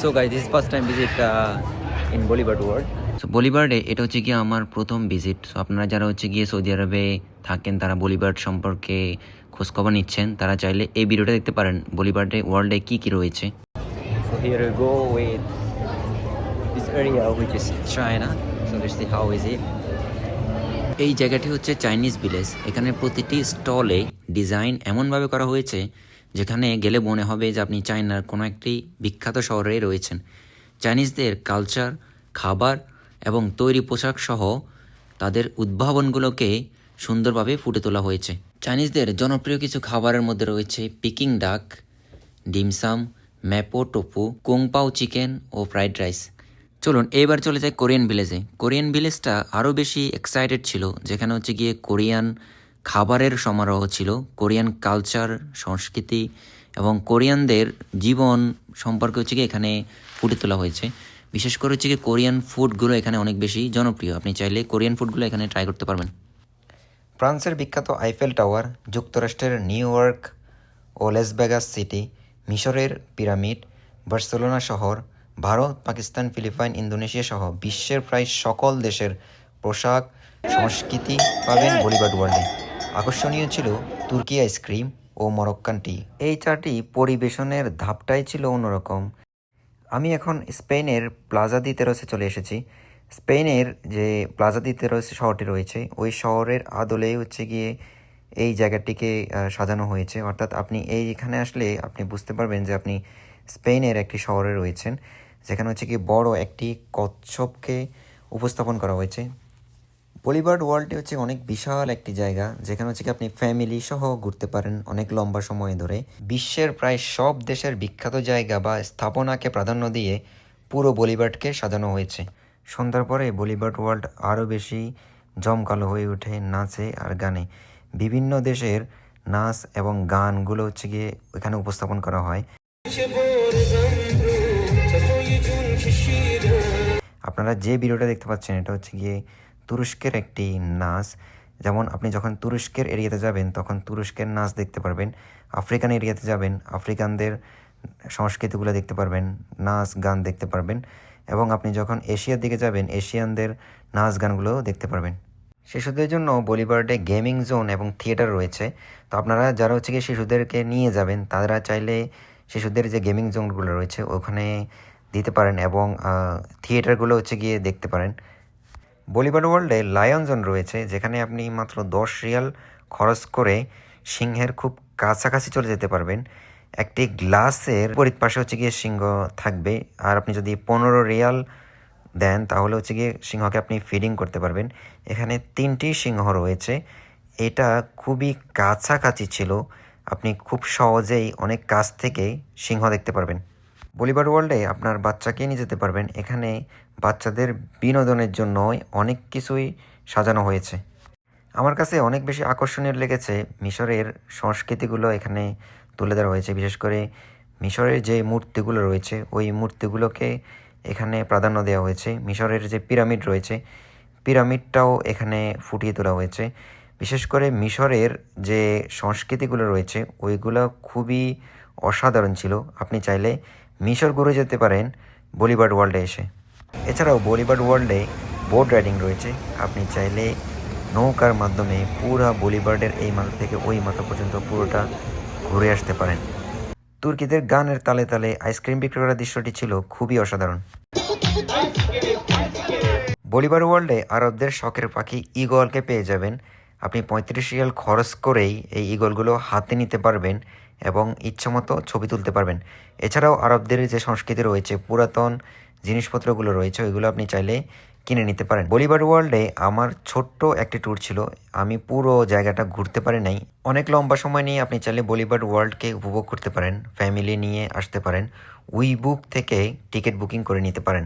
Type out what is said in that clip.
So guys, this is first time visit in Bollywood world. So বলিভার্ডে এটা হচ্ছে গিয়ে আমার প্রথম ভিজিট। সো আপনারা যারা হচ্ছে গিয়ে সৌদি আরবে থাকেন, তারা বলিভার্ড সম্পর্কে খোঁজখবর নিচ্ছেন, তারা চাইলে এই ভিডিওটা দেখতে পারেন বলিভার্ডে ওয়ার্ল্ডে কী কী রয়েছে। So here we go with this area which is China. So let's see how is it. এই জায়গাটি হচ্ছে চাইনিজ ভিলেজ। এখানে প্রতিটি স্টলে ডিজাইন এমনভাবে করা হয়েছে যেখানে গেলে মনে হবে যে আপনি চায়নার কোনো একটি বিখ্যাত শহরে রয়েছেন। চাইনিজদের কালচার, খাবার এবং তৈরি পোশাক সহ তাদের উদ্ভাবনগুলোকে সুন্দরভাবে ফুটে তোলা হয়েছে। চাইনিজদের জনপ্রিয় কিছু খাবারের মধ্যে রয়েছে পিকিং ডাক, ডিমসাম, ম্যাপো টোপু, কুংপাও চিকেন ও ফ্রাইড রাইস। চলুন এবার চলে যাই কোরিয়ান ভিলেজে। কোরিয়ান ভিলেজটা আরও বেশি এক্সাইটেড ছিল, যেখানে হচ্ছে গিয়ে কোরিয়ান খাবারের সমারোহ ছিল, কোরিয়ান কালচার, সংস্কৃতি এবং কোরিয়ানদের জীবন সম্পর্কে হচ্ছে গিয়ে এখানে ফুটে তোলা হয়েছে। বিশেষ করে হচ্ছে গিয়ে কোরিয়ান ফুডগুলো এখানে অনেক বেশি জনপ্রিয়। আপনি চাইলে কোরিয়ান ফুডগুলো এখানে ট্রাই করতে পারবেন। ফ্রান্সের বিখ্যাত আইফেল টাওয়ার, যুক্তরাষ্ট্রের নিউ ইয়র্ক ও লাস ভেগাস সিটি, মিশরের পিরামিড, বার্সেলোনা শহর, ভারত, পাকিস্তান, ফিলিপাইন, ইন্দোনেশিয়া সহ বিশ্বের প্রায় সকল দেশের পোশাক সংস্কৃতি পাবেন বলিভার্ড ওয়ার্ল্ডে। আকর্ষণীয় ছিল তুর্কি আইসক্রিম ও মরক্কান টি। এই চাটি পরিবেশনের ধাপটাই ছিল অন্যরকম। আমি এখন স্পেনের প্লাজা দি তেরোসে চলে এসেছি। স্পেনের যে প্লাজা দি তেরোস শহরটি রয়েছে, ওই শহরের আদলেই হচ্ছে গিয়ে এই জায়গাটিকে সাজানো হয়েছে। অর্থাৎ আপনি এইখানে আসলে আপনি বুঝতে পারবেন যে আপনি স্পেনের একটি শহরে রয়েছেন, যেখানে হচ্ছে কি বড় একটি কচ্ছপকে উপস্থাপন করা হয়েছে। বলিভার্ড ওয়ার্ল্ডটি হচ্ছে অনেক বিশাল একটি জায়গা, যেখানে হচ্ছে কি আপনি ফ্যামিলি সহ ঘুরতে পারেন অনেক লম্বা সময় ধরে। বিশ্বের প্রায় সব দেশের বিখ্যাত জায়গা বা স্থাপনাকে প্রাধান্য দিয়ে পুরো বলিভার্ডকে সাজানো হয়েছে। সন্ধ্যার পরে বলিভার্ড ওয়ার্ল্ড আরও বেশি জমকালো হয়ে ওঠে নাচে আর গানে। বিভিন্ন দেশের নাচ এবং গানগুলো হচ্ছে গিয়ে এখানে উপস্থাপন করা হয়। আপনারা যে ভিডিওটা দেখতে পাচ্ছেন এটা হচ্ছে গিয়ে তুরস্কের একটি নাচ। যেমন আপনি যখন তুরস্কের এরিয়াতে যাবেন তখন তুরস্কের নাচ দেখতে পারবেন, আফ্রিকান এরিয়াতে যাবেন আফ্রিকানদের সংস্কৃতিগুলো দেখতে পারবেন, নাচ গান দেখতে পারবেন, এবং আপনি যখন এশিয়ার দিকে যাবেন এশিয়ানদের নাচ গানগুলোও দেখতে পারবেন। শিশুদের জন্য বলিভার্ডে গেমিং জোন এবং থিয়েটার রয়েছে। তো আপনারা যারা হচ্ছে গিয়ে শিশুদেরকে নিয়ে যাবেন তারা চাইলে শিশুদের যে গেমিং জোনগুলো রয়েছে ওখানে দিতে পারেন এবং থিয়েটারগুলো হচ্ছে গিয়ে দেখতে পারেন। বলিভার্ড ওয়ার্ল্ডে লায়ন জোন রয়েছে, যেখানে আপনি মাত্র 10 রিয়াল খরচ করে সিংহের খুব কাছাকাছি চলে যেতে পারবেন। একটি গ্লাসের বিপরীত পাশে হচ্ছে গিয়ে সিংহ থাকবে, আর আপনি যদি 15 রিয়াল দেন তাহলে হচ্ছে গিয়ে সিংহকে আপনি ফিডিং করতে পারবেন। এখানে 3টি সিংহ রয়েছে। এটা খুবই কাছাকাছি ছিল, আপনি খুব সহজেই অনেক কাছ থেকে সিংহ দেখতে পারবেন। বলিভার্ড ওয়ার্ল্ডে আপনার বাচ্চাকে নিয়ে যেতে পারবেন। এখানে বাচ্চাদের বিনোদনের জন্য অনেক কিছুই সাজানো হয়েছে। আমার কাছে অনেক বেশি আকর্ষণীয় লেগেছে মিশরের সংস্কৃতিগুলো এখানে তুলে ধরা হয়েছে। বিশেষ করে মিশরের যে মূর্তিগুলো রয়েছে ওই মূর্তিগুলোকে এখানে প্রাধান্য দেওয়া হয়েছে। মিশরের যে পিরামিড রয়েছে পিরামিডটাও এখানে ফুটিয়ে তোলা হয়েছে। বিশেষ করে মিশরের যে সংস্কৃতিগুলো রয়েছে ওইগুলো খুবই অসাধারণ ছিল। আপনি চাইলে মিশর ঘুরে যেতে পারেন বলিভার্ড ওয়ার্ল্ডে এসে। এছাড়াও বলিভার্ড ওয়ার্ল্ডে বোট রাইডিং রয়েছে। আপনি চাইলে নৌকার মাধ্যমে পুরা বলিভার্ডের এই মাথা থেকে ওই মাথা পর্যন্ত পুরোটা ঘুরে আসতে পারেন। তুর্কিদের গানের তালে তালে আইসক্রিম বিক্রি করার দৃশ্যটি ছিল খুবই অসাধারণ। বলিভার্ড ওয়ার্ল্ডে আরবদের শখের পাখি ঈগলকে পেয়ে যাবেন। আপনি 35 রিয়াল খরচ করেই এই ঈগলগুলো হাতে নিতে পারবেন এবং ইচ্ছামতো ছবি তুলতে পারবেন। এছাড়াও আরবদের যে সংস্কৃতি রয়েছে, পুরাতন জিনিসপত্রগুলো রয়েছে, ওইগুলো আপনি চাইলে কিনে নিতে পারেন। বলিভার্ড ওয়ার্ল্ডে আমার ছোট্ট একটি ট্যুর ছিল, আমি পুরো জায়গাটা ঘুরতে পারি নাই। অনেক লম্বা সময় নিয়ে আপনি চাইলে বলিভার্ড ওয়ার্ল্ডকে উপভোগ করতে পারেন, ফ্যামিলি নিয়ে আসতে পারেন, উইবুক থেকে টিকিট বুকিং করে নিতে পারেন।